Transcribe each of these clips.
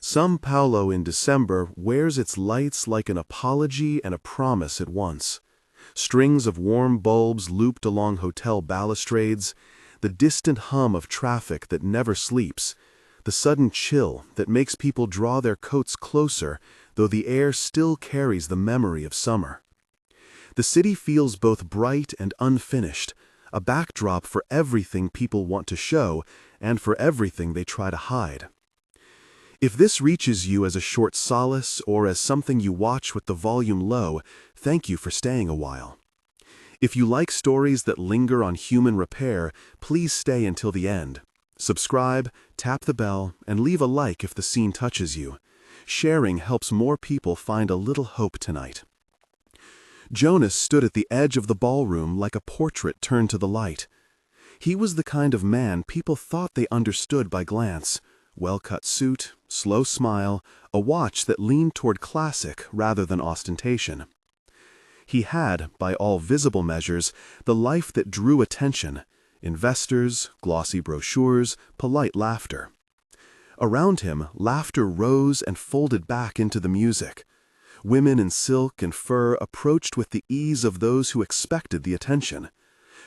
São Paulo in December wears its lights like an apology and a promise at once. Strings of warm bulbs looped along hotel balustrades, the distant hum of traffic that never sleeps, the sudden chill that makes people draw their coats closer, though the air still carries the memory of summer. The city feels both bright and unfinished, a backdrop for everything people want to show and for everything they try to hide. If this reaches you as a short solace or as something you watch with the volume low, thank you for staying a while. If you like stories that linger on human repair, please stay until the end. Subscribe, tap the bell, and leave a like if the scene touches you. Sharing helps more people find a little hope tonight. Jonas stood at the edge of the ballroom like a portrait turned to the light. He was the kind of man people thought they understood by glance. Well-cut suit, slow smile, a watch that leaned toward classic rather than ostentation. He had, by all visible measures, the life that drew attention: investors, glossy brochures, polite laughter. Around him, laughter rose and folded back into the music. Women in silk and fur approached with the ease of those who expected the attention.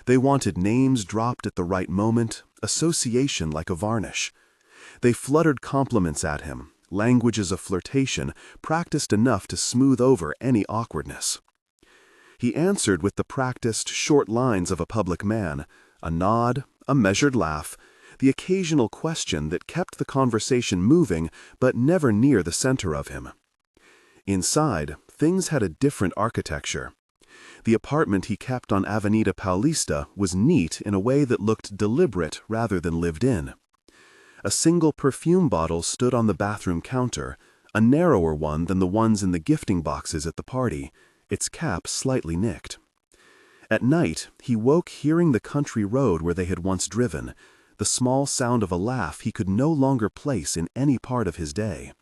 They wanted names dropped at the right moment, association like a varnish. They fluttered compliments at him, languages of flirtation, practiced enough to smooth over any awkwardness. He answered with the practiced, short lines of a public man, a nod, a measured laugh, the occasional question that kept the conversation moving but never near the center of him. Inside, things had a different architecture. The apartment he kept on Avenida Paulista was neat in a way that looked deliberate rather than lived in. A single perfume bottle stood on the bathroom counter, a narrower one than the ones in the gifting boxes at the party, its cap slightly nicked. At night, he woke hearing the country road where they had once driven, the small sound of a laugh he could no longer place in any part of his day.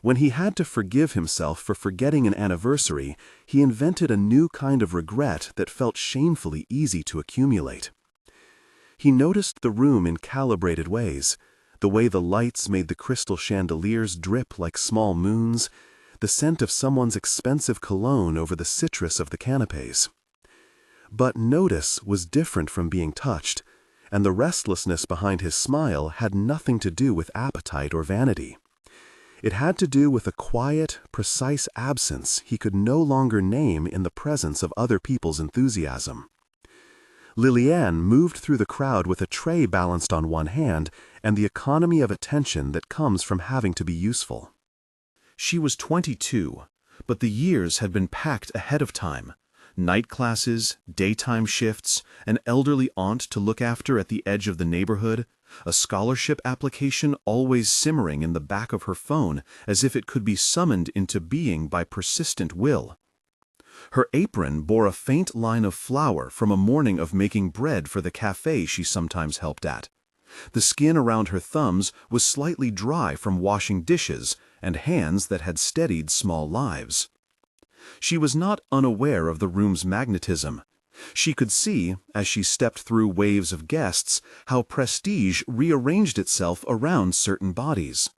When he had to forgive himself for forgetting an anniversary, he invented a new kind of regret that felt shamefully easy to accumulate. He noticed the room in calibrated ways, the way the lights made the crystal chandeliers drip like small moons, the scent of someone's expensive cologne over the citrus of the canapes. But notice was different from being touched, and the restlessness behind his smile had nothing to do with appetite or vanity. It had to do with a quiet, precise absence he could no longer name in the presence of other people's enthusiasm. Liliane moved through the crowd with a tray balanced on one hand and the economy of attention that comes from having to be useful. She was 22, but the years had been packed ahead of time. Night classes, daytime shifts, an elderly aunt to look after at the edge of the neighborhood, a scholarship application always simmering in the back of her phone as if it could be summoned into being by persistent will. Her apron bore a faint line of flour from a morning of making bread for the cafe she sometimes helped at. The skin around her thumbs was slightly dry from washing dishes and hands that had steadied small lives. She was not unaware of the room's magnetism. She could see, as she stepped through waves of guests, how prestige rearranged itself around certain bodies.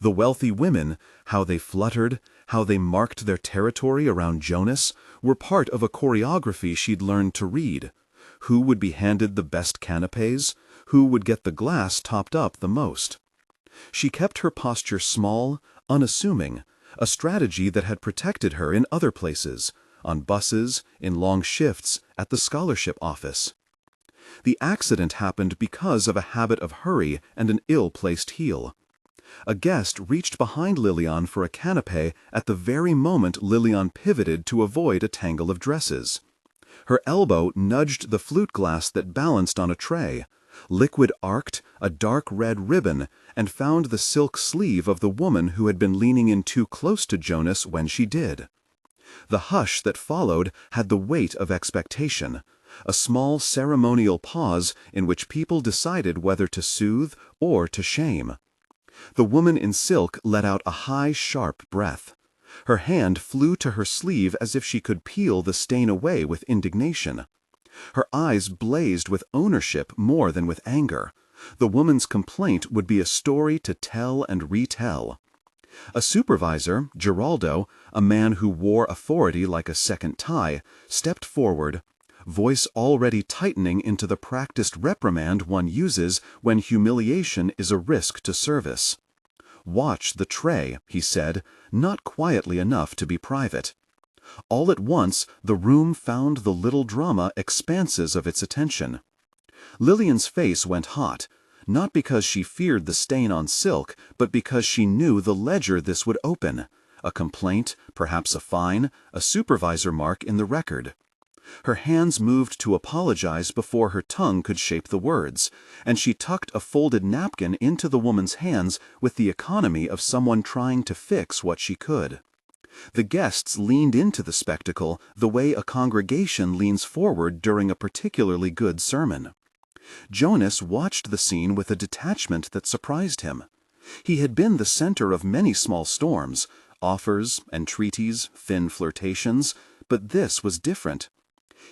The wealthy women, how they fluttered, how they marked their territory around Jonas, were part of a choreography she'd learned to read. Who would be handed the best canapés? Who would get the glass topped up the most? She kept her posture small, unassuming, a strategy that had protected her in other places, on buses, in long shifts, at the scholarship office. The accident happened because of a habit of hurry and an ill-placed heel. A guest reached behind Liliane for a canapé at the very moment Liliane pivoted to avoid a tangle of dresses. Her elbow nudged the flute glass that balanced on a tray. Liquid arced, a dark red ribbon, and found the silk sleeve of the woman who had been leaning in too close to Jonas when she did. The hush that followed had the weight of expectation, a small ceremonial pause in which people decided whether to soothe or to shame. The woman in silk let out a high, sharp breath. Her hand flew to her sleeve as if she could peel the stain away with indignation. Her eyes blazed with ownership more than with anger, The woman's complaint would be a story to tell and retell. A supervisor, Geraldo, a man who wore authority like a second tie, stepped forward, voice already tightening into the practiced reprimand one uses when humiliation is a risk to service. "Watch the tray," he said, not quietly enough to be private. All at once, the room found the little drama expanses of its attention. Lillian's face went hot, not because she feared the stain on silk, but because she knew the ledger this would open. A complaint, perhaps a fine, a supervisor mark in the record. Her hands moved to apologize before her tongue could shape the words, and she tucked a folded napkin into the woman's hands with the economy of someone trying to fix what she could. The guests leaned into the spectacle the way a congregation leans forward during a particularly good sermon. Jonas watched the scene with a detachment that surprised him. He had been the center of many small storms, offers, entreaties, thin flirtations, but this was different.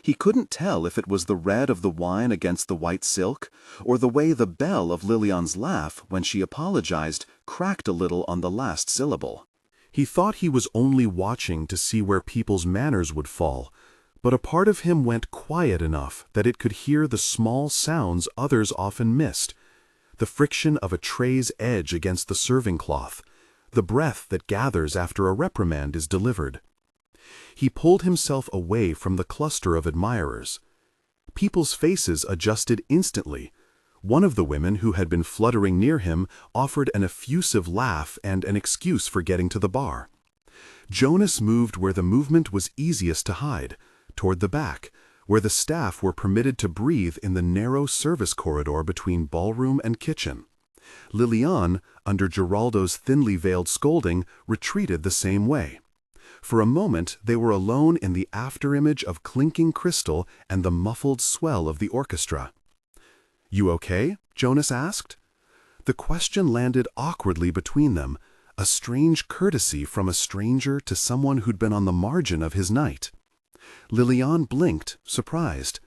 He couldn't tell if it was the red of the wine against the white silk, or the way the bell of Lillian's laugh, when she apologized, cracked a little on the last syllable. He thought he was only watching to see where people's manners would fall, but a part of him went quiet enough that it could hear the small sounds others often missed: the friction of a tray's edge against the serving cloth, the breath that gathers after a reprimand is delivered. He pulled himself away from the cluster of admirers. People's faces adjusted instantly. One of the women who had been fluttering near him offered an effusive laugh and an excuse for getting to the bar. Jonas moved where the movement was easiest to hide, toward the back, where the staff were permitted to breathe in the narrow service corridor between ballroom and kitchen. Lillian, under Geraldo's thinly veiled scolding, retreated the same way. For a moment they were alone in the afterimage of clinking crystal and the muffled swell of the orchestra. "You okay?" Jonas asked. The question landed awkwardly between them, a strange courtesy from a stranger to someone who'd been on the margin of his night. Lillian blinked, surprised.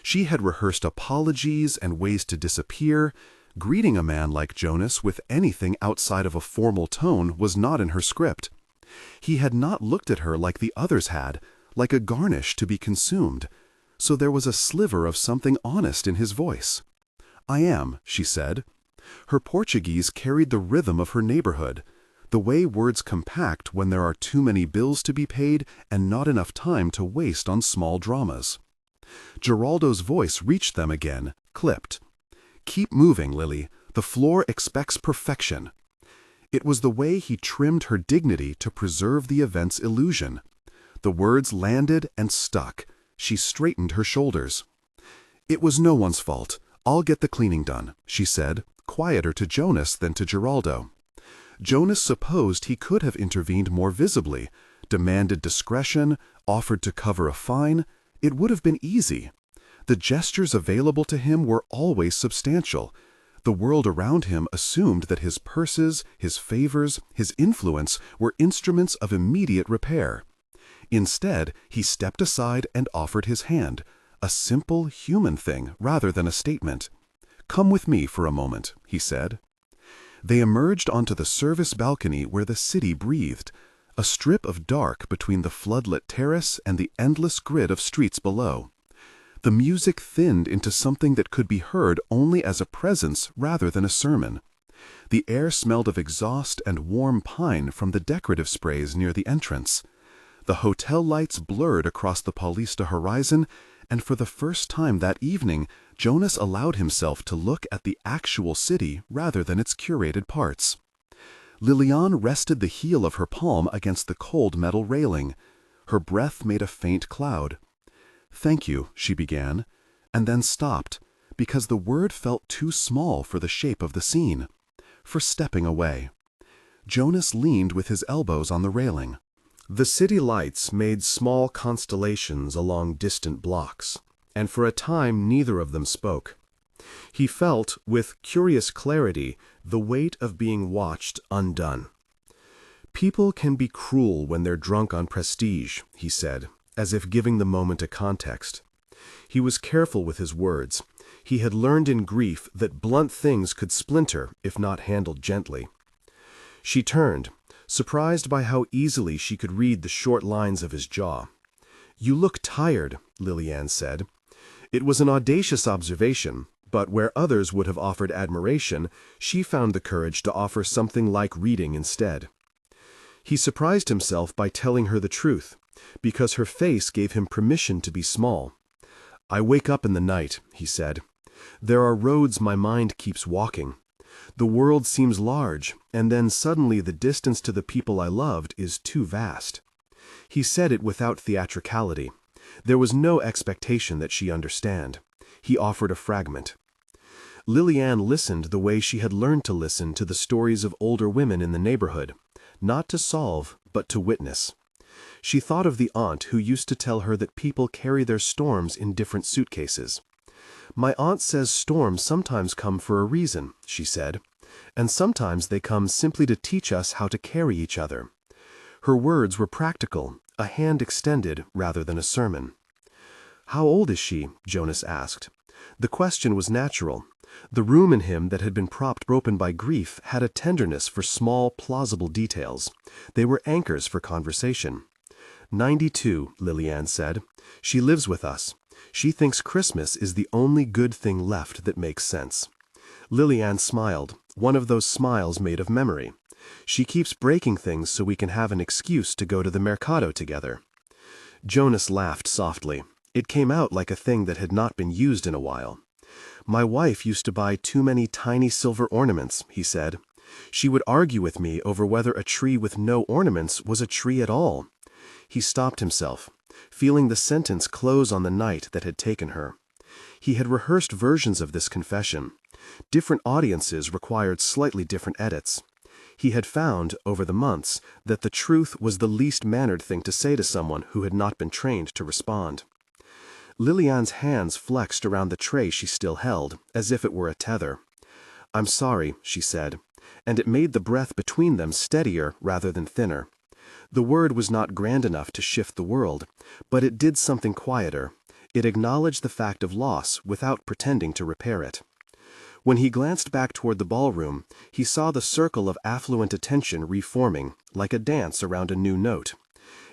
She had rehearsed apologies and ways to disappear. Greeting a man like Jonas with anything outside of a formal tone was not in her script. He had not looked at her like the others had, like a garnish to be consumed, so there was a sliver of something honest in his voice. "I am," she said. Her Portuguese carried the rhythm of her neighborhood, the way words compact when there are too many bills to be paid and not enough time to waste on small dramas. Geraldo's voice reached them again, clipped. "Keep moving, Lily. The floor expects perfection." It was the way he trimmed her dignity to preserve the event's illusion. The words landed and stuck. She straightened her shoulders. "It was no one's fault. I'll get the cleaning done," she said, quieter to Jonas than to Geraldo. Jonas supposed he could have intervened more visibly, demanded discretion, offered to cover a fine. It would have been easy. The gestures available to him were always substantial. The world around him assumed that his purses, his favors, his influence were instruments of immediate repair. Instead, he stepped aside and offered his hand, a simple human thing rather than a statement. "Come with me for a moment," he said. They emerged onto the service balcony where the city breathed, a strip of dark between the floodlit terrace and the endless grid of streets below. The music thinned into something that could be heard only as a presence rather than a sermon. The air smelled of exhaust and warm pine from the decorative sprays near the entrance. The hotel lights blurred across the Paulista horizon, and for the first time that evening, Jonas allowed himself to look at the actual city rather than its curated parts. Lillian rested the heel of her palm against the cold metal railing. Her breath made a faint cloud. "Thank you," she began, and then stopped, because the word felt too small for the shape of the scene. For stepping away. Jonas leaned with his elbows on the railing. The city lights made small constellations along distant blocks, and for a time neither of them spoke. He felt, with curious clarity, the weight of being watched undone. "People can be cruel when they're drunk on prestige," he said, as if giving the moment a context. He was careful with his words. He had learned in grief that blunt things could splinter if not handled gently. She turned, surprised by how easily she could read the short lines of his jaw. "You look tired," Lillian said. It was an audacious observation, but where others would have offered admiration, she found the courage to offer something like reading instead. He surprised himself by telling her the truth, because her face gave him permission to be small. "I wake up in the night," he said. "There are roads my mind keeps walking. The world seems large, and then suddenly the distance to the people I loved is too vast." He said it without theatricality. There was no expectation that she understand. He offered a fragment. Lillian listened the way she had learned to listen to the stories of older women in the neighborhood, not to solve, but to witness. She thought of the aunt who used to tell her that people carry their storms in different suitcases. "My aunt says storms sometimes come for a reason," she said, "and sometimes they come simply to teach us how to carry each other." Her words were practical, a hand extended rather than a sermon. "How old is she?" Jonas asked. The question was natural. The room in him that had been propped open by grief had a tenderness for small, plausible details. They were anchors for conversation. 92, Lillian said. "She lives with us. She thinks Christmas is the only good thing left that makes sense." Lillian smiled, one of those smiles made of memory. "She keeps breaking things so we can have an excuse to go to the mercado together." Jonas laughed softly. It came out like a thing that had not been used in a while. "My wife used to buy too many tiny silver ornaments," he said. "She would argue with me over whether a tree with no ornaments was a tree at all." He stopped himself, feeling the sentence close on the night that had taken her. He had rehearsed versions of this confession. Different audiences required slightly different edits. He had found, over the months, that the truth was the least mannered thing to say to someone who had not been trained to respond. Lillian's hands flexed around the tray she still held, as if it were a tether. "I'm sorry," she said, and it made the breath between them steadier rather than thinner. The word was not grand enough to shift the world, but it did something quieter. It acknowledged the fact of loss without pretending to repair it. When he glanced back toward the ballroom, he saw the circle of affluent attention reforming, like a dance around a new note.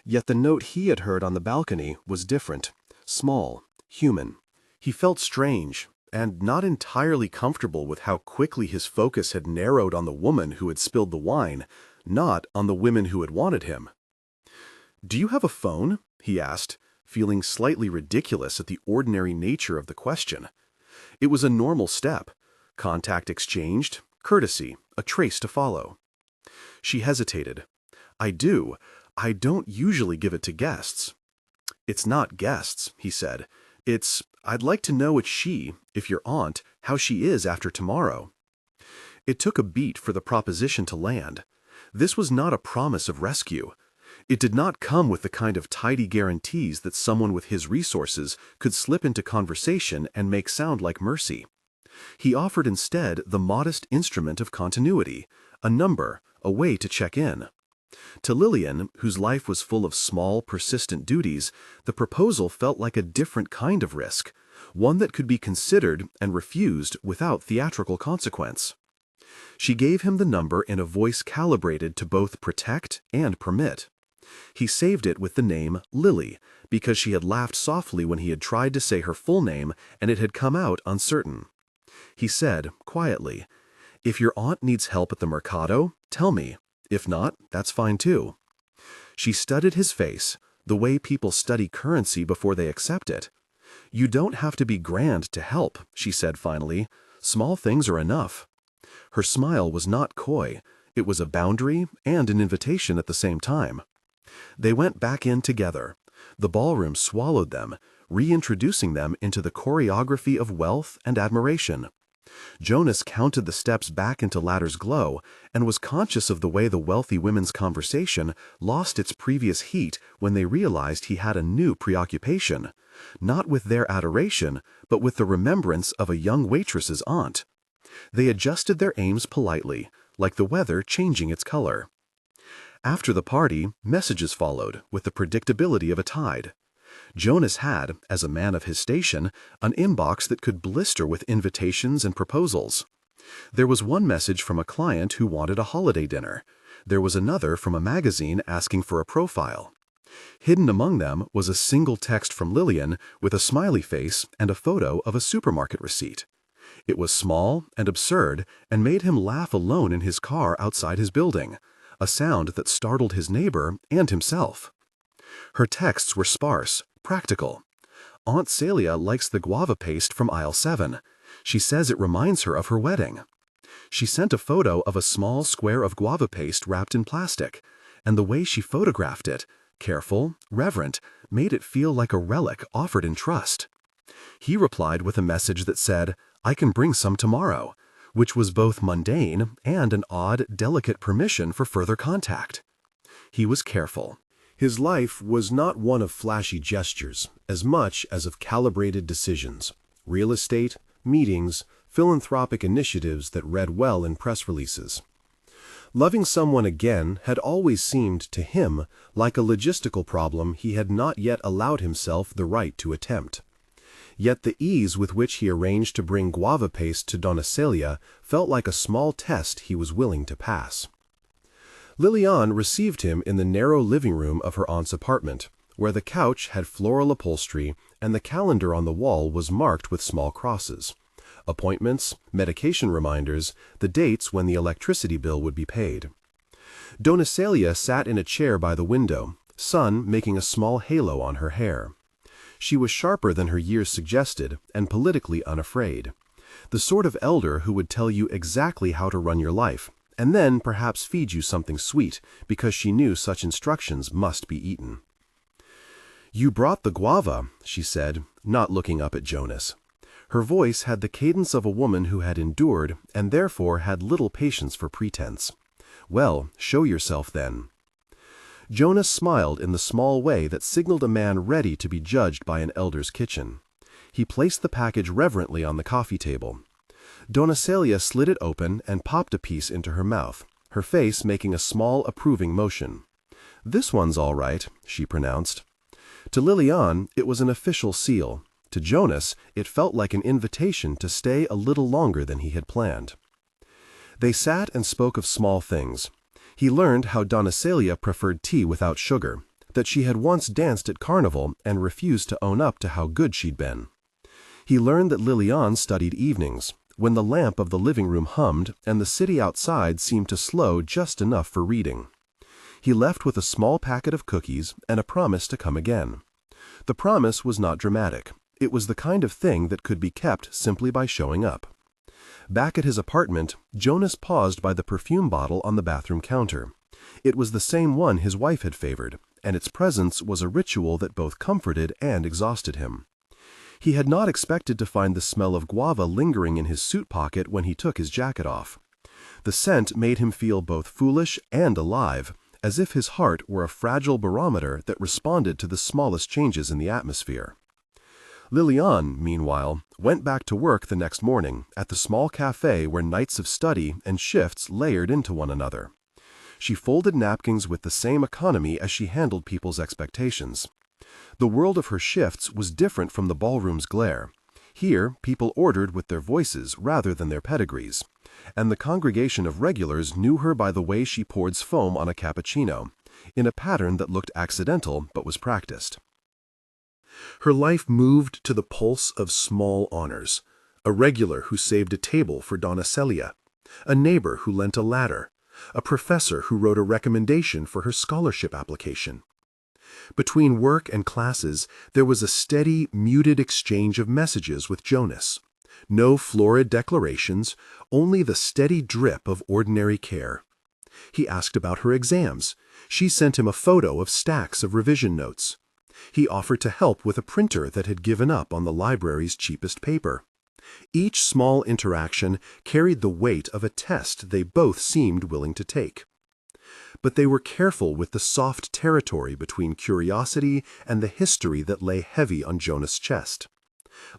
Yet the note he had heard on the balcony was different. Small, human. He felt strange, and not entirely comfortable with how quickly his focus had narrowed on the woman who had spilled the wine, not on the women who had wanted him. "Do you have a phone?" he asked, feeling slightly ridiculous at the ordinary nature of the question. It was a normal step. Contact exchanged, courtesy, a trace to follow. She hesitated. "I do. I don't usually give it to guests." "It's not guests," he said. I'd like to know if your aunt, how she is after tomorrow." It took a beat for the proposition to land. This was not a promise of rescue. It did not come with the kind of tidy guarantees that someone with his resources could slip into conversation and make sound like mercy. He offered instead the modest instrument of continuity, a number, a way to check in. To Lillian, whose life was full of small, persistent duties, the proposal felt like a different kind of risk, one that could be considered and refused without theatrical consequence. She gave him the number in a voice calibrated to both protect and permit. He saved it with the name Lily, because she had laughed softly when he had tried to say her full name and it had come out uncertain. He said, quietly, "If your aunt needs help at the mercado, tell me. If not, that's fine too." She studied his face, the way people study currency before they accept it. "You don't have to be grand to help," she said finally. "Small things are enough." Her smile was not coy. It was a boundary and an invitation at the same time. They went back in together. The ballroom swallowed them, reintroducing them into the choreography of wealth and admiration. Jonas counted the steps back into Ladder's glow and was conscious of the way the wealthy women's conversation lost its previous heat when they realized he had a new preoccupation, not with their adoration, but with the remembrance of a young waitress's aunt. They adjusted their aims politely, like the weather changing its color. After the party, messages followed, with the predictability of a tide. Jonas had, as a man of his station, an inbox that could blister with invitations and proposals. There was one message from a client who wanted a holiday dinner. There was another from a magazine asking for a profile. Hidden among them was a single text from Lillian with a smiley face and a photo of a supermarket receipt. It was small and absurd and made him laugh alone in his car outside his building, a sound that startled his neighbor and himself. Her texts were sparse, practical. Aunt Celia likes the guava paste from aisle 7. She says it reminds her of her wedding. She sent a photo of a small square of guava paste wrapped in plastic, and the way she photographed it, careful, reverent, made it feel like a relic offered in trust. He replied with a message that said, "I can bring some tomorrow," which was both mundane and an odd, delicate permission for further contact. He was careful. His life was not one of flashy gestures, as much as of calibrated decisions, real estate, meetings, philanthropic initiatives that read well in press releases. Loving someone again had always seemed to him like a logistical problem he had not yet allowed himself the right to attempt. Yet the ease with which he arranged to bring guava paste to Donna Celia felt like a small test he was willing to pass. Lillian received him in the narrow living room of her aunt's apartment, where the couch had floral upholstery and the calendar on the wall was marked with small crosses. Appointments, medication reminders, the dates when the electricity bill would be paid. Donna Celia sat in a chair by the window, sun making a small halo on her hair. She was sharper than her years suggested and politically unafraid. The sort of elder who would tell you exactly how to run your life, and then perhaps feed you something sweet because she knew such instructions must be eaten. "You brought the guava," she said, not looking up at Jonas. Her voice had the cadence of a woman who had endured and therefore had little patience for pretense. "Well, show yourself then." Jonas smiled in the small way that signaled a man ready to be judged by an elder's kitchen. He placed the package reverently on the coffee table. Donna Celia slid it open and popped a piece into her mouth, her face making a small approving motion. "This one's all right," she pronounced. To Lillian, it was an official seal. To Jonas, it felt like an invitation to stay a little longer than he had planned. They sat and spoke of small things. He learned how Donna Celia preferred tea without sugar, that she had once danced at Carnival and refused to own up to how good she'd been. He learned that Lillian studied evenings, when the lamp of the living room hummed and the city outside seemed to slow just enough for reading. He left with a small packet of cookies and a promise to come again. The promise was not dramatic. It was the kind of thing that could be kept simply by showing up. Back at his apartment, Jonas paused by the perfume bottle on the bathroom counter. It was the same one his wife had favored, and its presence was a ritual that both comforted and exhausted him. He had not expected to find the smell of guava lingering in his suit pocket when he took his jacket off. The scent made him feel both foolish and alive, as if his heart were a fragile barometer that responded to the smallest changes in the atmosphere. Lillian, meanwhile, went back to work the next morning at the small cafe where nights of study and shifts layered into one another. She folded napkins with the same economy as she handled people's expectations. The world of her shifts was different from the ballroom's glare. Here, people ordered with their voices rather than their pedigrees, and the congregation of regulars knew her by the way she poured foam on a cappuccino, in a pattern that looked accidental but was practiced. Her life moved to the pulse of small honors, a regular who saved a table for Donna Celia, a neighbor who lent a ladder, a professor who wrote a recommendation for her scholarship application. Between work and classes, there was a steady, muted exchange of messages with Jonas. No florid declarations, only the steady drip of ordinary care. He asked about her exams. She sent him a photo of stacks of revision notes. He offered to help with a printer that had given up on the library's cheapest paper. Each small interaction carried the weight of a test they both seemed willing to take. But they were careful with the soft territory between curiosity and the history that lay heavy on Jonas' chest.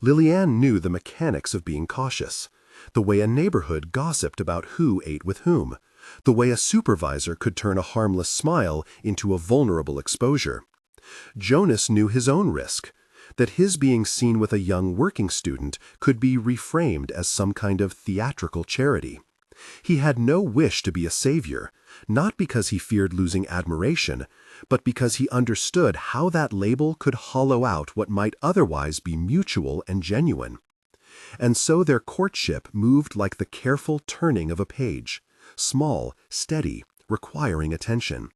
Lillian knew the mechanics of being cautious, the way a neighborhood gossiped about who ate with whom, the way a supervisor could turn a harmless smile into a vulnerable exposure. Jonas knew his own risk, that his being seen with a young working student could be reframed as some kind of theatrical charity. He had no wish to be a savior, not because he feared losing admiration, but because he understood how that label could hollow out what might otherwise be mutual and genuine. And so their courtship moved like the careful turning of a page, small, steady, requiring attention.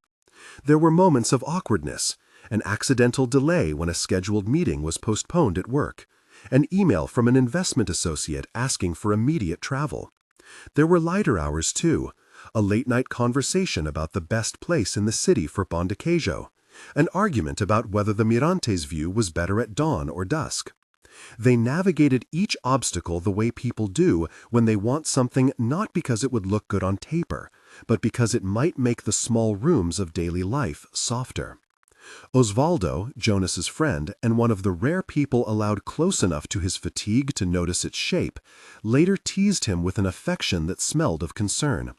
There were moments of awkwardness, an accidental delay when a scheduled meeting was postponed at work, an email from an investment associate asking for immediate travel. There were lighter hours, too, a late-night conversation about the best place in the city for bon de queijo, an argument about whether the Mirante's view was better at dawn or dusk. They navigated each obstacle the way people do when they want something not because it would look good on paper, but because it might make the small rooms of daily life softer. Osvaldo, Jonas's friend, and one of the rare people allowed close enough to his fatigue to notice its shape, later teased him with an affection that smelled of concern.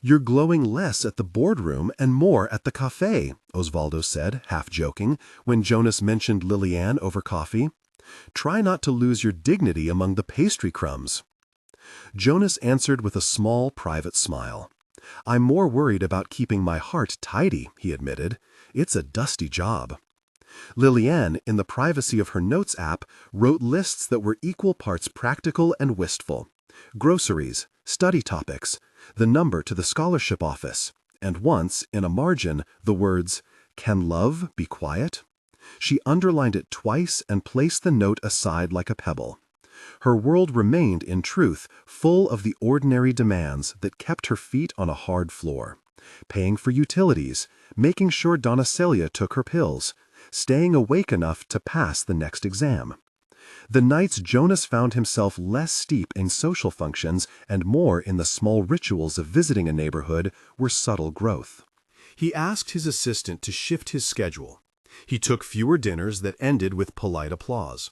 "You're glowing less at the boardroom and more at the café," Osvaldo said, half joking, when Jonas mentioned Liliane over coffee. "Try not to lose your dignity among the pastry crumbs." Jonas answered with a small, private smile. "I'm more worried about keeping my heart tidy," he admitted. "It's a dusty job." Liliane, in the privacy of her notes app, wrote lists that were equal parts practical and wistful. Groceries, study topics, the number to the scholarship office, and once, in a margin, the words, "Can love be quiet?" She underlined it twice and placed the note aside like a pebble. Her world remained, in truth, full of the ordinary demands that kept her feet on a hard floor. Paying for utilities, making sure Donna Celia took her pills, staying awake enough to pass the next exam. The nights Jonas found himself less steep in social functions and more in the small rituals of visiting a neighborhood were subtle growth. He asked his assistant to shift his schedule. He took fewer dinners that ended with polite applause.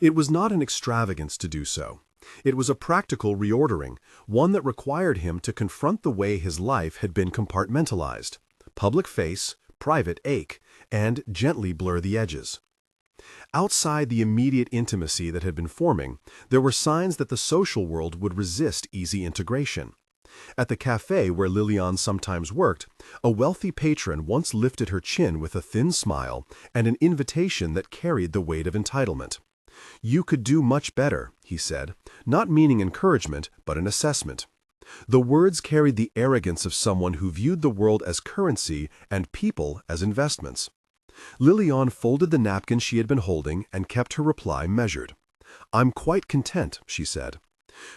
It was not an extravagance to do so. It was a practical reordering, one that required him to confront the way his life had been compartmentalized: public face, private ache, and gently blur the edges. Outside the immediate intimacy that had been forming, there were signs that the social world would resist easy integration. At the cafe where Liliane sometimes worked, a wealthy patron once lifted her chin with a thin smile and an invitation that carried the weight of entitlement. "You could do much better," he said, not meaning encouragement, but an assessment. The words carried the arrogance of someone who viewed the world as currency and people as investments. Liliane folded the napkin she had been holding and kept her reply measured. "I'm quite content," she said.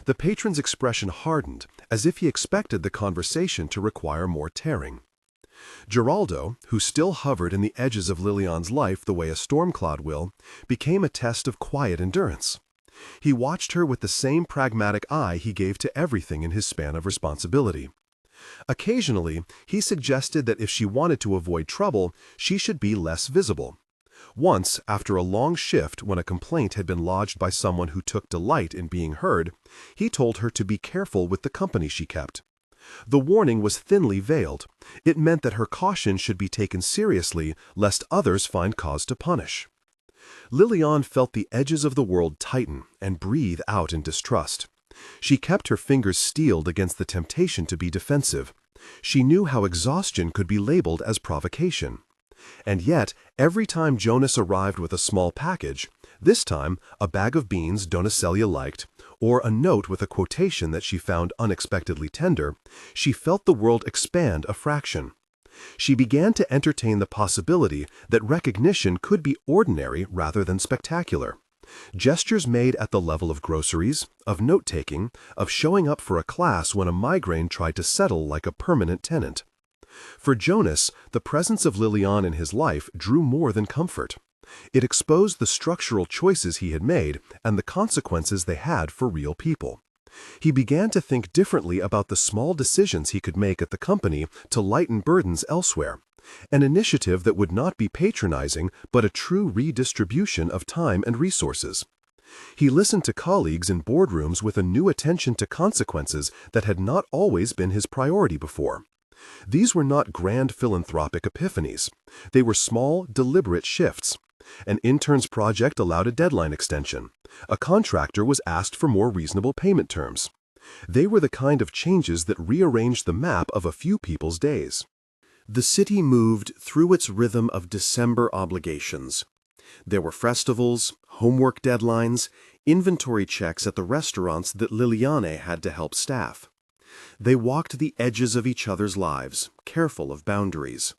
The patron's expression hardened, as if he expected the conversation to require more tearing. Geraldo, who still hovered in the edges of Liliane's life the way a storm cloud will, became a test of quiet endurance. He watched her with the same pragmatic eye he gave to everything in his span of responsibility. Occasionally, he suggested that if she wanted to avoid trouble, she should be less visible. Once, after a long shift when a complaint had been lodged by someone who took delight in being heard, he told her to be careful with the company she kept. The warning was thinly veiled. It meant that her caution should be taken seriously, lest others find cause to punish. Liliane felt the edges of the world tighten and breathe out in distrust. She kept her fingers steeled against the temptation to be defensive. She knew how exhaustion could be labeled as provocation. And yet, every time Jonas arrived with a small package, this time a bag of beans Donna Celia liked, or a note with a quotation that she found unexpectedly tender, she felt the world expand a fraction. She began to entertain the possibility that recognition could be ordinary rather than spectacular. Gestures made at the level of groceries, of note-taking, of showing up for a class when a migraine tried to settle like a permanent tenant. For Jonas, the presence of Liliane in his life drew more than comfort. It exposed the structural choices he had made and the consequences they had for real people. He began to think differently about the small decisions he could make at the company to lighten burdens elsewhere, an initiative that would not be patronizing but a true redistribution of time and resources. He listened to colleagues in boardrooms with a new attention to consequences that had not always been his priority before. These were not grand philanthropic epiphanies. They were small, deliberate shifts. An intern's project allowed a deadline extension. A contractor was asked for more reasonable payment terms. They were the kind of changes that rearranged the map of a few people's days. The city moved through its rhythm of December obligations. There were festivals, homework deadlines, inventory checks at the restaurants that Liliane had to help staff. They walked the edges of each other's lives, careful of boundaries.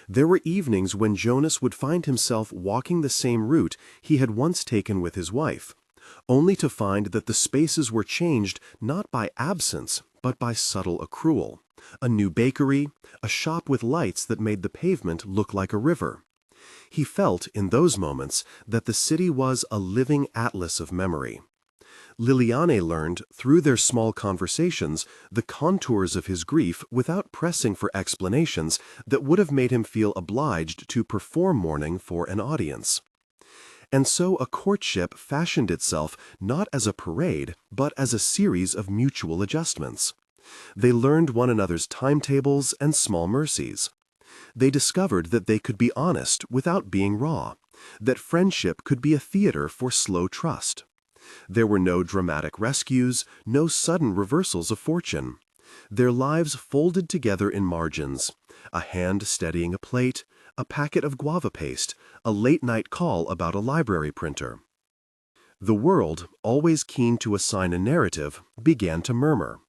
There were evenings when Jonas would find himself walking the same route he had once taken with his wife, only to find that the spaces were changed not by absence, but by subtle accrual. A new bakery, a shop with lights that made the pavement look like a river. He felt, in those moments, that the city was a living atlas of memory. Liliane learned, through their small conversations, the contours of his grief without pressing for explanations that would have made him feel obliged to perform mourning for an audience. And so a courtship fashioned itself not as a parade, but as a series of mutual adjustments. They learned one another's timetables and small mercies. They discovered that they could be honest without being raw, that friendship could be a theater for slow trust. There were no dramatic rescues, no sudden reversals of fortune. Their lives folded together in margins, a hand steadying a plate, a packet of guava paste, a late-night call about a library printer. The world, always keen to assign a narrative, began to murmur.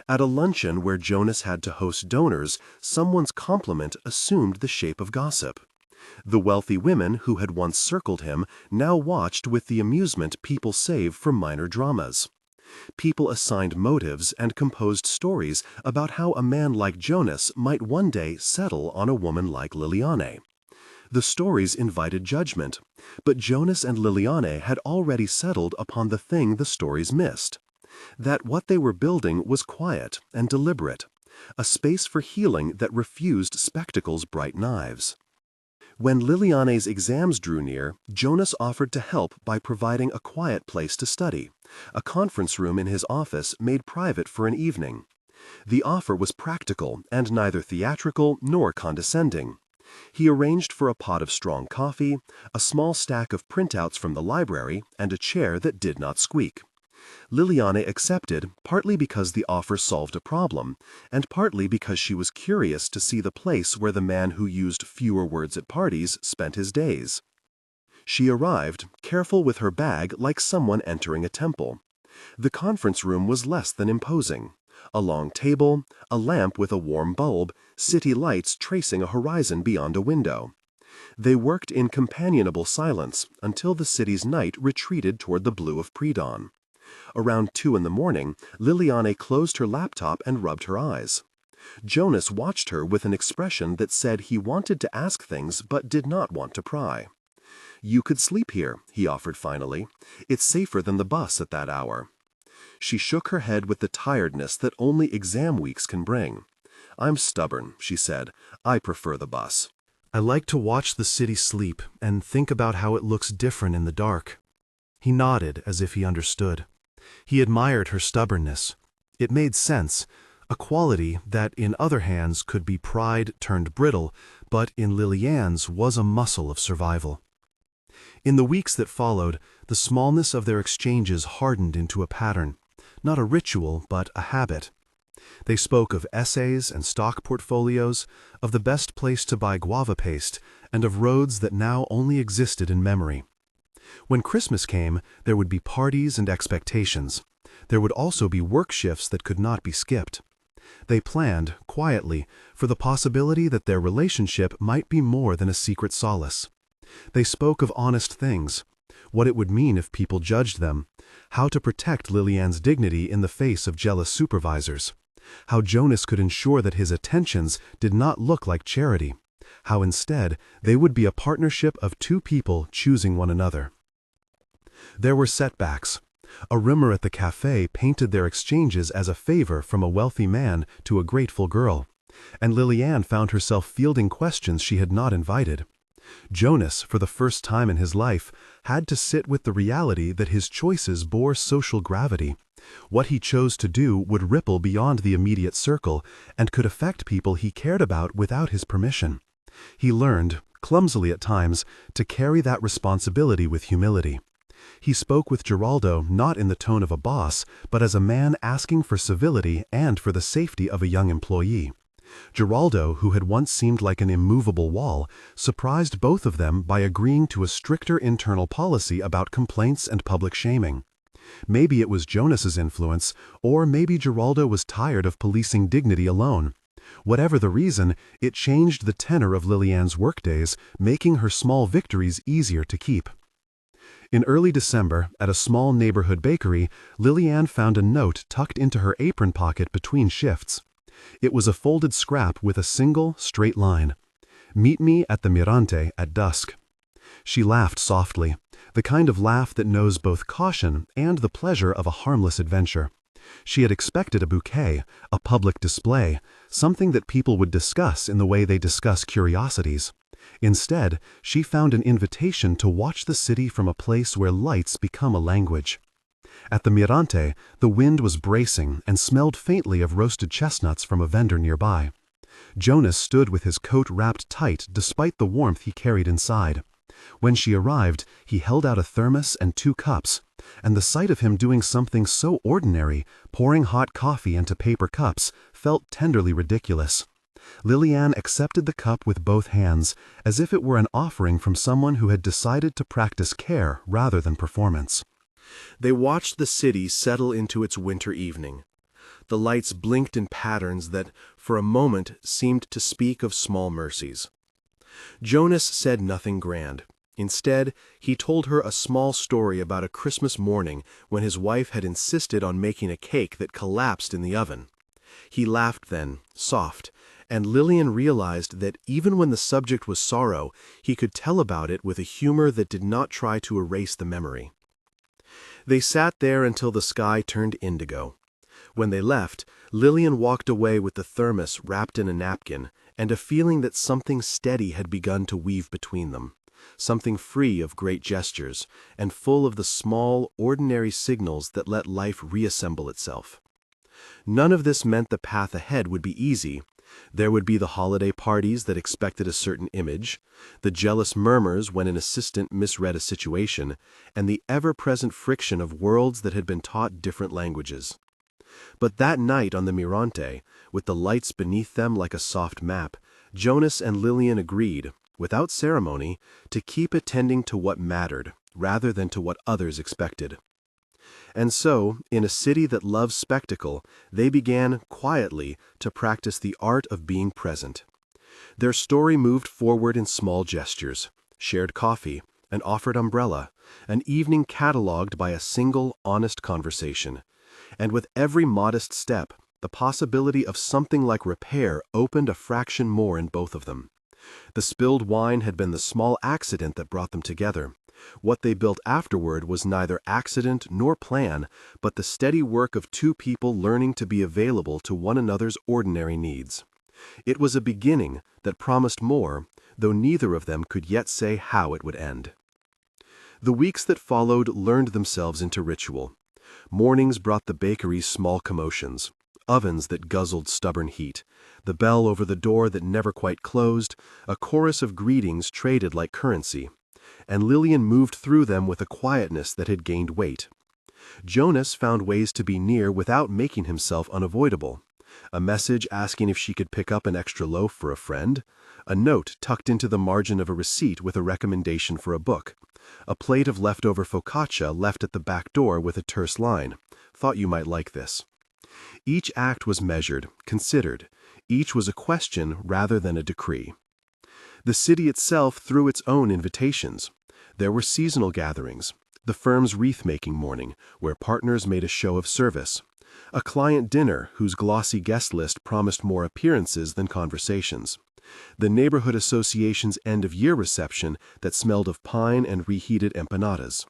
At a luncheon where Jonas had to host donors, someone's compliment assumed the shape of gossip. The wealthy women who had once circled him now watched with the amusement people save for minor dramas. People assigned motives and composed stories about how a man like Jonas might one day settle on a woman like Liliane. The stories invited judgment, but Jonas and Liliane had already settled upon the thing the stories missed. That what they were building was quiet and deliberate, a space for healing that refused spectacle's bright knives. When Liliane's exams drew near, Jonas offered to help by providing a quiet place to study, a conference room in his office made private for an evening. The offer was practical and neither theatrical nor condescending. He arranged for a pot of strong coffee, a small stack of printouts from the library, and a chair that did not squeak. Liliane accepted, partly because the offer solved a problem, and partly because she was curious to see the place where the man who used fewer words at parties spent his days. She arrived, careful with her bag like someone entering a temple. The conference room was less than imposing. A long table, a lamp with a warm bulb, city lights tracing a horizon beyond a window. They worked in companionable silence until the city's night retreated toward the blue of pre-dawn. Around 2 in the morning, Liliane closed her laptop and rubbed her eyes. Jonas watched her with an expression that said he wanted to ask things but did not want to pry. "You could sleep here," he offered finally. "It's safer than the bus at that hour." She shook her head with the tiredness that only exam weeks can bring. "I'm stubborn," she said. "I prefer the bus. I like to watch the city sleep and think about how it looks different in the dark." He nodded as if he understood. He admired her stubbornness. It made sense, a quality that in other hands could be pride turned brittle, but in Liliane's was a muscle of survival. In the weeks that followed, the smallness of their exchanges hardened into a pattern, not a ritual but a habit. They spoke of essays and stock portfolios, of the best place to buy guava paste, and of roads that now only existed in memory. When Christmas came, there would be parties and expectations. There would also be work shifts that could not be skipped. They planned, quietly, for the possibility that their relationship might be more than a secret solace. They spoke of honest things, what it would mean if people judged them, how to protect Liliane's dignity in the face of jealous supervisors, how Jonas could ensure that his attentions did not look like charity, how instead they would be a partnership of two people choosing one another. There were setbacks. A rumor at the cafe painted their exchanges as a favor from a wealthy man to a grateful girl, and Liliane found herself fielding questions she had not invited. Jonas, for the first time in his life, had to sit with the reality that his choices bore social gravity, What he chose to do would ripple beyond the immediate circle and could affect people he cared about without his permission. He learned, clumsily at times, to carry that responsibility with humility. He spoke with Giraldo not in the tone of a boss, but as a man asking for civility and for the safety of a young employee. Giraldo, who had once seemed like an immovable wall, surprised both of them by agreeing to a stricter internal policy about complaints and public shaming. Maybe it was Jonas's influence, or maybe Giraldo was tired of policing dignity alone. Whatever the reason, it changed the tenor of Liliane's workdays, making her small victories easier to keep. In early December, at a small neighborhood bakery, Liliane found a note tucked into her apron pocket between shifts. It was a folded scrap with a single, straight line. "Meet me at the Mirante at dusk." She laughed softly, the kind of laugh that knows both caution and the pleasure of a harmless adventure. She had expected a bouquet, a public display, something that people would discuss in the way they discuss curiosities. Instead, she found an invitation to watch the city from a place where lights become a language. At the Mirante, the wind was bracing and smelled faintly of roasted chestnuts from a vendor nearby. Jonas stood with his coat wrapped tight despite the warmth he carried inside. When she arrived, he held out a thermos and 2 cups, and the sight of him doing something so ordinary, pouring hot coffee into paper cups, felt tenderly ridiculous. Liliane accepted the cup with both hands, as if it were an offering from someone who had decided to practice care rather than performance. They watched the city settle into its winter evening. The lights blinked in patterns that, for a moment, seemed to speak of small mercies. Jonas said nothing grand. Instead, he told her a small story about a Christmas morning when his wife had insisted on making a cake that collapsed in the oven. He laughed then, soft, and Liliane realized that even when the subject was sorrow, he could tell about it with a humor that did not try to erase the memory. They sat there until the sky turned indigo. When they left, Liliane walked away with the thermos wrapped in a napkin and a feeling that something steady had begun to weave between them, something free of great gestures and full of the small, ordinary signals that let life reassemble itself. None of this meant the path ahead would be easy. There would be the holiday parties that expected a certain image, the jealous murmurs when an assistant misread a situation, and the ever-present friction of worlds that had been taught different languages. But that night on the Mirante, with the lights beneath them like a soft map, Jonas and Liliane agreed, without ceremony, to keep attending to what mattered, rather than to what others expected. And so, in a city that loves spectacle, they began, quietly, to practice the art of being present. Their story moved forward in small gestures: shared coffee, an offered umbrella, an evening catalogued by a single, honest conversation. And with every modest step, the possibility of something like repair opened a fraction more in both of them. The spilled wine had been the small accident that brought them together. What they built afterward was neither accident nor plan, but the steady work of 2 people learning to be available to one another's ordinary needs. It was a beginning that promised more, though neither of them could yet say how it would end. The weeks that followed learned themselves into ritual. Mornings brought the bakery's small commotions: ovens that guzzled stubborn heat, the bell over the door that never quite closed, a chorus of greetings traded like currency. And Liliane moved through them with a quietness that had gained weight. Jonas found ways to be near without making himself unavoidable. A message asking if she could pick up an extra loaf for a friend, a note tucked into the margin of a receipt with a recommendation for a book, a plate of leftover focaccia left at the back door with a terse line: "Thought you might like this." Each act was measured, considered. Each was a question rather than a decree. The city itself threw its own invitations. There were seasonal gatherings, the firm's wreath-making morning, where partners made a show of service, a client dinner whose glossy guest list promised more appearances than conversations, the neighborhood association's end-of-year reception that smelled of pine and reheated empanadas.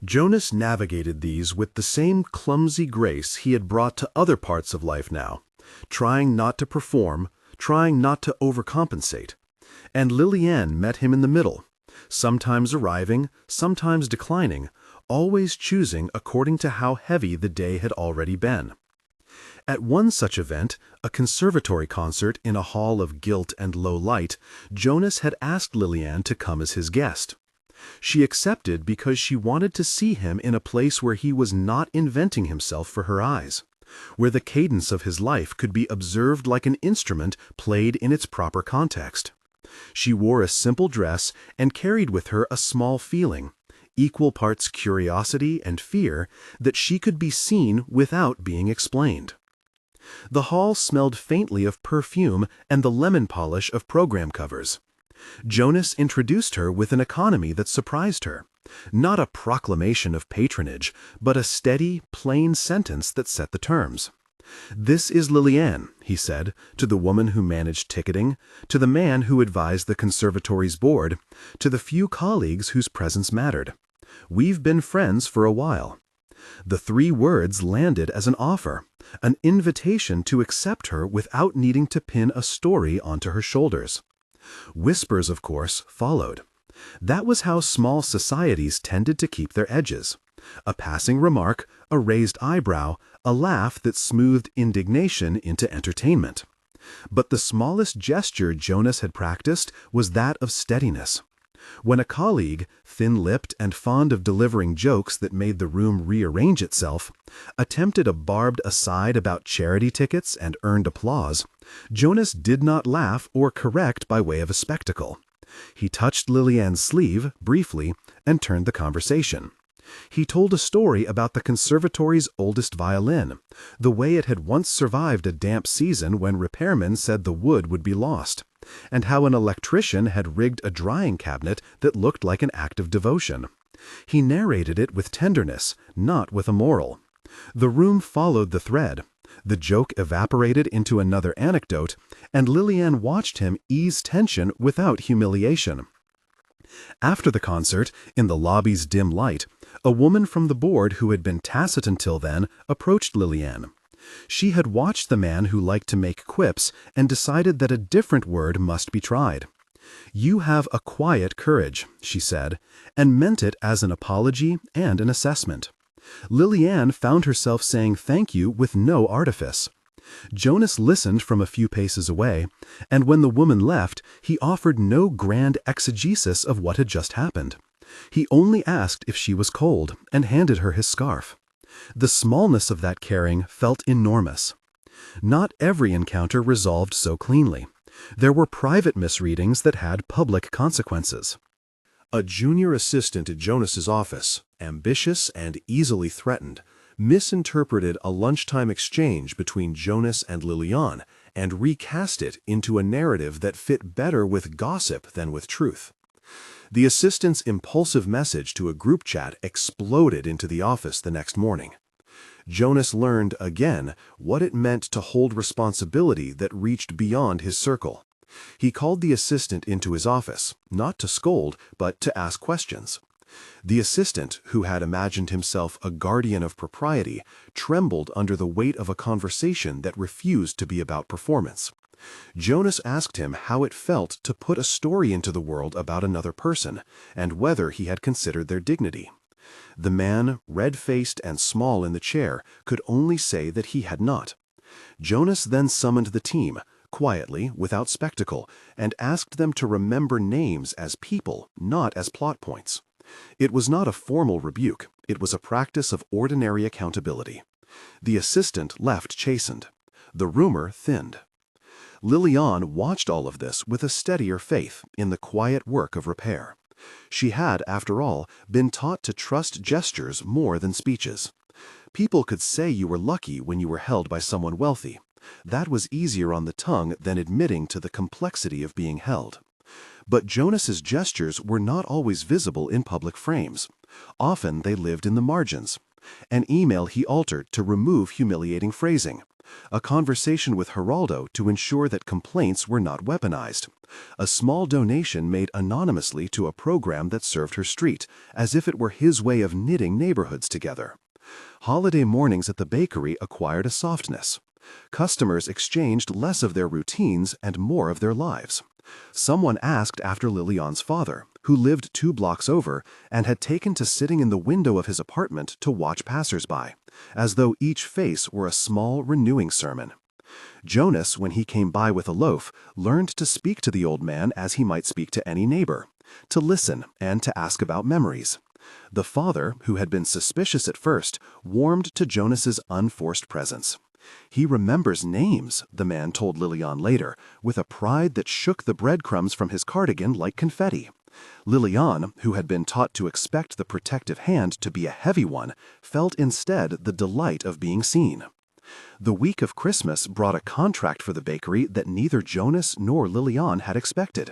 Jonas navigated these with the same clumsy grace he had brought to other parts of life now, trying not to perform, trying not to overcompensate. And Liliane met him in the middle, sometimes arriving, sometimes declining, always choosing according to how heavy the day had already been. At one such event, a conservatory concert in a hall of gilt and low light, Jonas had asked Lillian to come as his guest. She accepted because she wanted to see him in a place where he was not inventing himself for her eyes, where the cadence of his life could be observed like an instrument played in its proper context. She wore a simple dress and carried with her a small feeling, equal parts curiosity and fear, that she could be seen without being explained. The hall smelled faintly of perfume and the lemon polish of program covers. Jonas introduced her with an economy that surprised her. Not a proclamation of patronage, but a steady, plain sentence that set the terms. "This is Lillian," he said, to the woman who managed ticketing, to the man who advised the conservatory's board, to the few colleagues whose presence mattered. "We've been friends for a while." The 3 words landed as an offer, an invitation to accept her without needing to pin a story onto her shoulders. Whispers, of course, followed. That was how small societies tended to keep their edges. A passing remark, a raised eyebrow, a laugh that smoothed indignation into entertainment. But the smallest gesture Jonas had practiced was that of steadiness. When a colleague, thin-lipped and fond of delivering jokes that made the room rearrange itself, attempted a barbed aside about charity tickets and earned applause, Jonas did not laugh or correct by way of a spectacle. He touched Lillian's sleeve, briefly, and turned the conversation. He told a story about the conservatory's oldest violin, the way it had once survived a damp season when repairmen said the wood would be lost, and how an electrician had rigged a drying cabinet that looked like an act of devotion. He narrated it with tenderness, not with a moral. The room followed the thread. The joke evaporated into another anecdote, and Lillian watched him ease tension without humiliation. After the concert, in the lobby's dim light, a woman from the board who had been tacit until then approached Lillian. She had watched the man who liked to make quips and decided that a different word must be tried. "You have a quiet courage," she said, and meant it as an apology and an assessment. Lillian found herself saying thank you with no artifice. Jonas listened from a few paces away, and when the woman left, he offered no grand exegesis of what had just happened. He only asked if she was cold and handed her his scarf. The smallness of that caring felt enormous. Not every encounter resolved so cleanly. There were private misreadings that had public consequences. A junior assistant at Jonas's office, ambitious and easily threatened, misinterpreted a lunchtime exchange between Jonas and Lillian and recast it into a narrative that fit better with gossip than with truth. The assistant's impulsive message to a group chat exploded into the office the next morning. Jonas learned, again, what it meant to hold responsibility that reached beyond his circle. He called the assistant into his office, not to scold, but to ask questions. The assistant, who had imagined himself a guardian of propriety, trembled under the weight of a conversation that refused to be about performance. Jonas asked him how it felt to put a story into the world about another person, and whether he had considered their dignity. The man, red-faced and small in the chair, could only say that he had not. Jonas then summoned the team, quietly, without spectacle, and asked them to remember names as people, not as plot points. It was not a formal rebuke, it was a practice of ordinary accountability. The assistant left chastened. The rumor thinned. Lillian watched all of this with a steadier faith in the quiet work of repair. She had, after all, been taught to trust gestures more than speeches. People could say you were lucky when you were held by someone wealthy. That was easier on the tongue than admitting to the complexity of being held. But Jonas's gestures were not always visible in public frames. Often they lived in the margins. An email he altered to remove humiliating phrasing. A conversation with Geraldo to ensure that complaints were not weaponized. A small donation made anonymously to a program that served her street, as if it were his way of knitting neighborhoods together. Holiday mornings at the bakery acquired a softness. Customers exchanged less of their routines and more of their lives. Someone asked after Lilian's father, who lived 2 blocks over and had taken to sitting in the window of his apartment to watch passersby, as though each face were a small renewing sermon. Jonas, when he came by with a loaf, learned to speak to the old man as he might speak to any neighbor, to listen and to ask about memories. The father, who had been suspicious at first, warmed to Jonas's unforced presence. He remembers names, the man told Lilian later, with a pride that shook the breadcrumbs from his cardigan like confetti. Lilian, who had been taught to expect the protective hand to be a heavy one, felt instead the delight of being seen. The week of Christmas brought a contract for the bakery that neither Jonas nor Lilian had expected.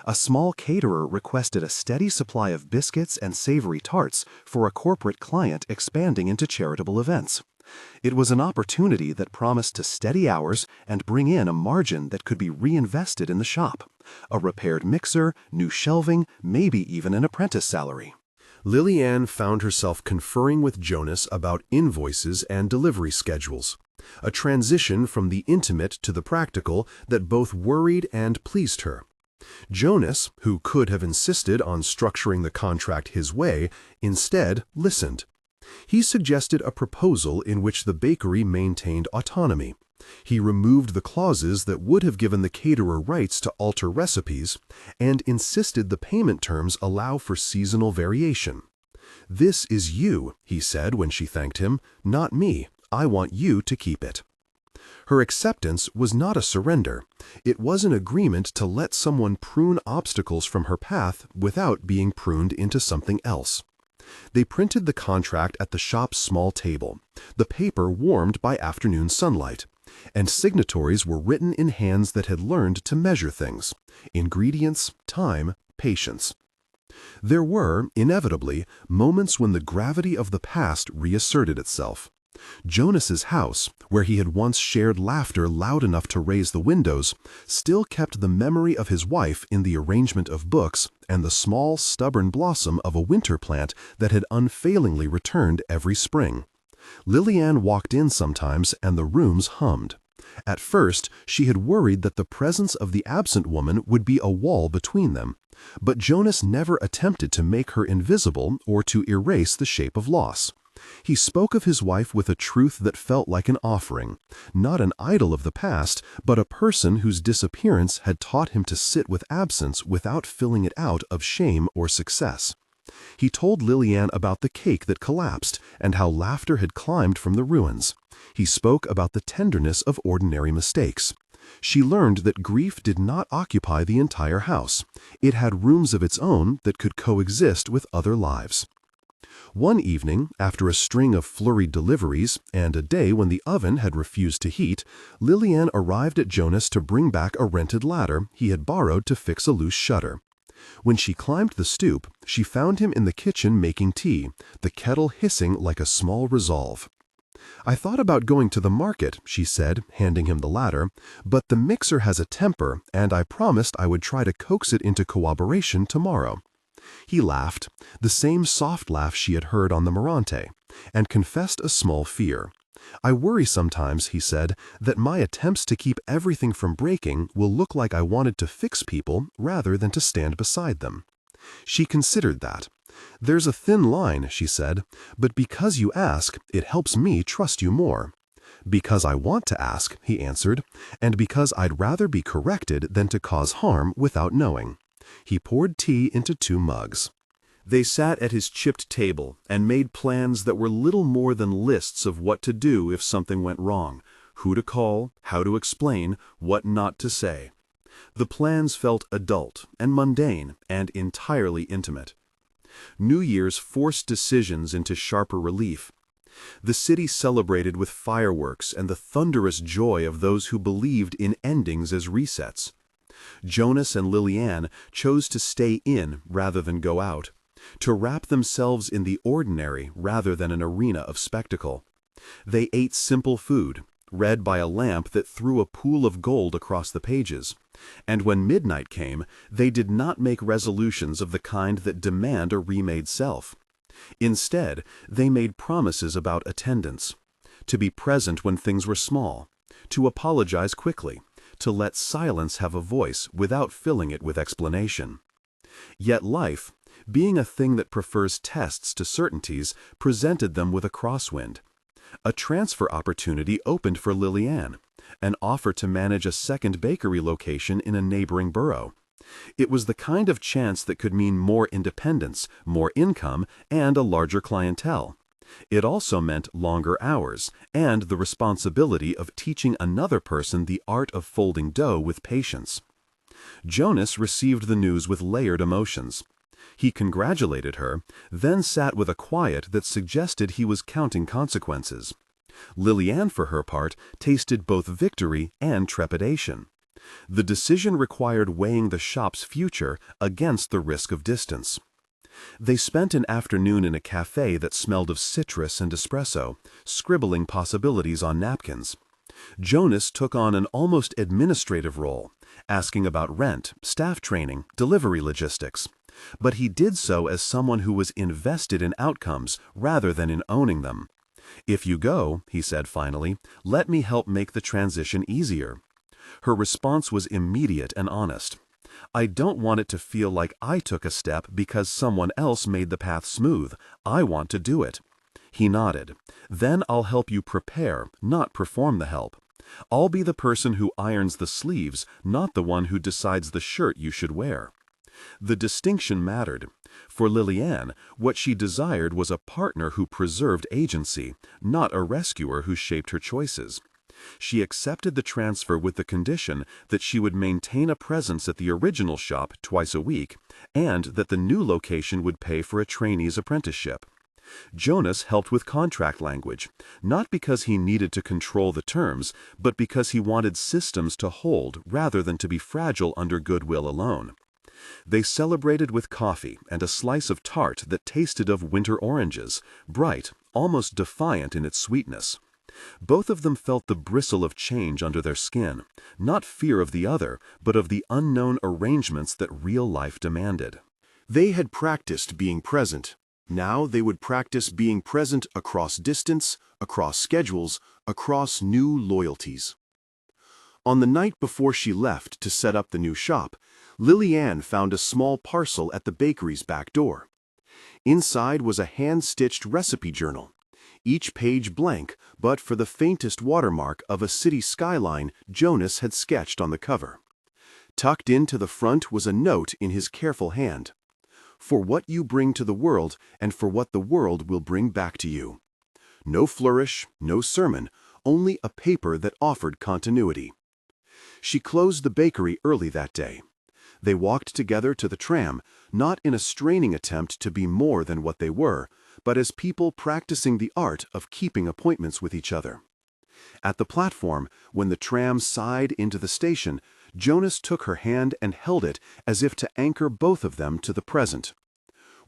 A small caterer requested a steady supply of biscuits and savory tarts for a corporate client expanding into charitable events. It was an opportunity that promised to steady hours and bring in a margin that could be reinvested in the shop. A repaired mixer, new shelving, maybe even an apprentice salary. Lilian found herself conferring with Jonas about invoices and delivery schedules, a transition from the intimate to the practical that both worried and pleased her. Jonas, who could have insisted on structuring the contract his way, instead listened. He suggested a proposal in which the bakery maintained autonomy. He removed the clauses that would have given the caterer rights to alter recipes and insisted the payment terms allow for seasonal variation. "This is you," he said when she thanked him, "not me. I want you to keep it." Her acceptance was not a surrender. It was an agreement to let someone prune obstacles from her path without being pruned into something else. They printed the contract at the shop's small table, the paper warmed by afternoon sunlight, and signatories were written in hands that had learned to measure things: ingredients, time, patience. There were, inevitably, moments when the gravity of the past reasserted itself. Jonas's house, where he had once shared laughter loud enough to raise the windows, still kept the memory of his wife in the arrangement of books and the small, stubborn blossom of a winter plant that had unfailingly returned every spring. Lilian walked in sometimes and the rooms hummed. At first, she had worried that the presence of the absent woman would be a wall between them, but Jonas never attempted to make her invisible or to erase the shape of loss. He spoke of his wife with a truth that felt like an offering, not an idol of the past, but a person whose disappearance had taught him to sit with absence without filling it out of shame or success. He told Lilian about the cake that collapsed and how laughter had climbed from the ruins. He spoke about the tenderness of ordinary mistakes. She learned that grief did not occupy the entire house. It had rooms of its own that could coexist with other lives. One evening, after a string of flurried deliveries and a day when the oven had refused to heat, Lilian arrived at Jonas to bring back a rented ladder he had borrowed to fix a loose shutter. When she climbed the stoop, she found him in the kitchen making tea, the kettle hissing like a small resolve. "I thought about going to the market," she said, handing him the ladder, "but the mixer has a temper, and I promised I would try to coax it into cooperation tomorrow." He laughed, the same soft laugh she had heard on the Morante, and confessed a small fear. "I worry sometimes," he said, "that my attempts to keep everything from breaking will look like I wanted to fix people rather than to stand beside them." She considered that. "There's a thin line," she said, "but because you ask, it helps me trust you more." "Because I want to ask," he answered, "and because I'd rather be corrected than to cause harm without knowing." He poured tea into 2 mugs. They sat at his chipped table and made plans that were little more than lists of what to do if something went wrong, who to call, how to explain, what not to say. The plans felt adult and mundane and entirely intimate. New Year's forced decisions into sharper relief. The city celebrated with fireworks and the thunderous joy of those who believed in endings as resets. Jonas and Lilian chose to stay in rather than go out, to wrap themselves in the ordinary rather than an arena of spectacle. They ate simple food, read by a lamp that threw a pool of gold across the pages, and when midnight came, they did not make resolutions of the kind that demand a remade self. Instead, they made promises about attendance, to be present when things were small, to apologize quickly, to let silence have a voice without filling it with explanation. Yet life, being a thing that prefers tests to certainties, presented them with a crosswind. A transfer opportunity opened for Lillian, an offer to manage a second bakery location in a neighboring borough. It was the kind of chance that could mean more independence, more income, and a larger clientele. It also meant longer hours, and the responsibility of teaching another person the art of folding dough with patience. Jonas received the news with layered emotions. He congratulated her, then sat with a quiet that suggested he was counting consequences. Lillian, for her part, tasted both victory and trepidation. The decision required weighing the shop's future against the risk of distance. They spent an afternoon in a cafe that smelled of citrus and espresso, scribbling possibilities on napkins. Jonas took on an almost administrative role, asking about rent, staff training, delivery logistics. But he did so as someone who was invested in outcomes rather than in owning them. "If you go," he said finally, "let me help make the transition easier." Her response was immediate and honest. "I don't want it to feel like I took a step because someone else made the path smooth. I want to do it." He nodded. "Then I'll help you prepare, not perform the help. I'll be the person who irons the sleeves, not the one who decides the shirt you should wear." The distinction mattered. For Lillian, what she desired was a partner who preserved agency, not a rescuer who shaped her choices. She accepted the transfer with the condition that she would maintain a presence at the original shop twice a week, and that the new location would pay for a trainee's apprenticeship. Jonas helped with contract language, not because he needed to control the terms, but because he wanted systems to hold rather than to be fragile under goodwill alone. They celebrated with coffee and a slice of tart that tasted of winter oranges, bright, almost defiant in its sweetness. Both of them felt the bristle of change under their skin, not fear of the other, but of the unknown arrangements that real life demanded. They had practiced being present. Now they would practice being present across distance, across schedules, across new loyalties. On the night before she left to set up the new shop, Lillian found a small parcel at the bakery's back door. Inside was a hand-stitched recipe journal, each page blank but for the faintest watermark of a city skyline Jonas had sketched on the cover. Tucked into the front was a note in his careful hand. "For what you bring to the world and for what the world will bring back to you." No flourish, no sermon, only a paper that offered continuity. She closed the bakery early that day. They walked together to the tram, not in a straining attempt to be more than what they were, but as people practicing the art of keeping appointments with each other. At the platform, when the tram sighed into the station, Jonas took her hand and held it as if to anchor both of them to the present.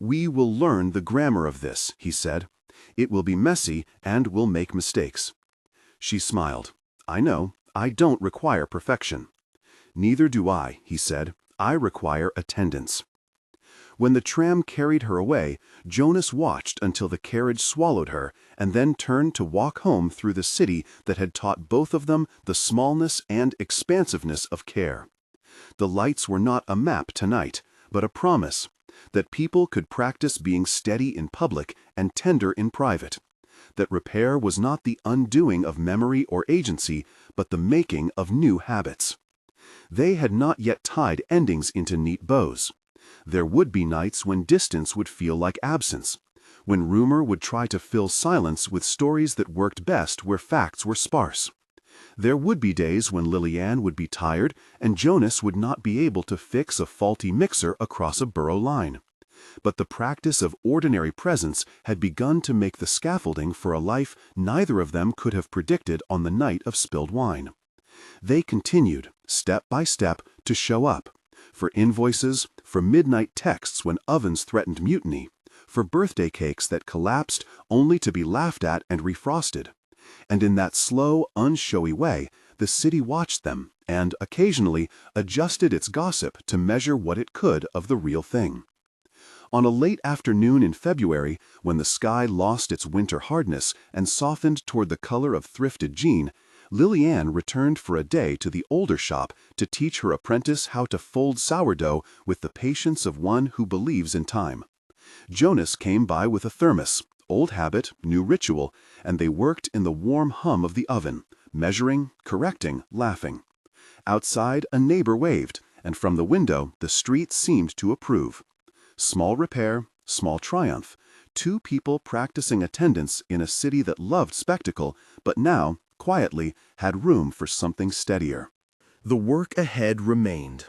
"We will learn the grammar of this," he said. "It will be messy and we'll make mistakes." She smiled. "I know. I don't require perfection." "Neither do I," he said. "I require attendance." When the tram carried her away, Jonas watched until the carriage swallowed her and then turned to walk home through the city that had taught both of them the smallness and expansiveness of care. The lights were not a map tonight, but a promise that people could practice being steady in public and tender in private, that repair was not the undoing of memory or agency, but the making of new habits. They had not yet tied endings into neat bows. There would be nights when distance would feel like absence, when rumor would try to fill silence with stories that worked best where facts were sparse. There would be days when Lillian would be tired and Jonas would not be able to fix a faulty mixer across a borough line. But the practice of ordinary presence had begun to make the scaffolding for a life neither of them could have predicted on the night of spilled wine. They continued, step by step, to show up. For invoices, for midnight texts when ovens threatened mutiny, for birthday cakes that collapsed only to be laughed at and refrosted. And in that slow, unshowy way, the city watched them and, occasionally, adjusted its gossip to measure what it could of the real thing. On a late afternoon in February, when the sky lost its winter hardness and softened toward the color of thrifted jean, Lillian returned for a day to the older shop to teach her apprentice how to fold sourdough with the patience of one who believes in time. Jonas came by with a thermos, old habit, new ritual, and they worked in the warm hum of the oven, measuring, correcting, laughing. Outside, a neighbor waved, and from the window, the street seemed to approve. Small repair, small triumph. Two people practicing attendance in a city that loved spectacle, but now, quietly, had room for something steadier. The work ahead remained.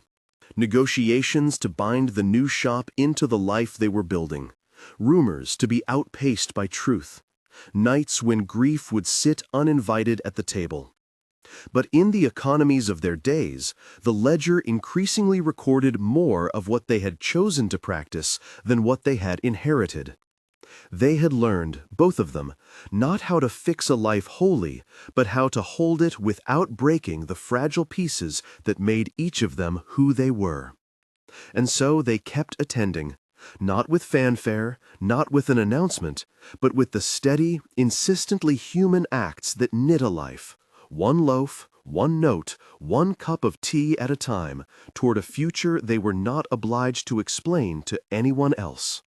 Negotiations to bind the new shop into the life they were building. Rumors to be outpaced by truth. Nights when grief would sit uninvited at the table. But in the economies of their days, the ledger increasingly recorded more of what they had chosen to practice than what they had inherited. They had learned, both of them, not how to fix a life wholly, but how to hold it without breaking the fragile pieces that made each of them who they were. And so they kept attending, not with fanfare, not with an announcement, but with the steady, insistently human acts that knit a life, one loaf, one note, one cup of tea at a time, toward a future they were not obliged to explain to anyone else.